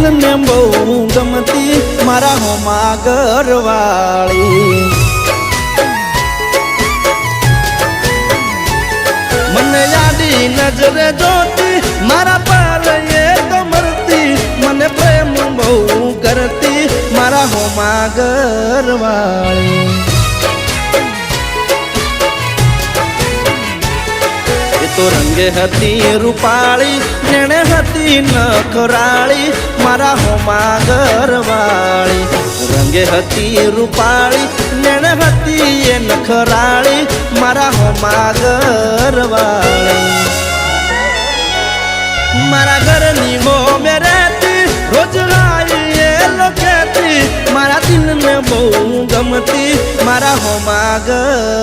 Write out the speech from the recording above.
દિલ ને બહુ ગમતી મારા હોમાં ઘરવાળી મને યાદી નજરે જોતી મારા પર એ તો મરતી મને પ્રેમ બહુ કરતી મારા હોમાં ઘરવાળી તો રંગે હતી રૂપાળી નેણે હતી નખરાળી મારા હોમાં ઘરવાળી રંગે હતી રૂપાળી નેણે હતી એ નખરાળી મારા હોમાં ઘરવાળી મારા ઘરની હો મે રહેતી રોજ રાઈ એ લોકેતી મારા દિલને બહુ ગમતી મારા હોમાં ઘર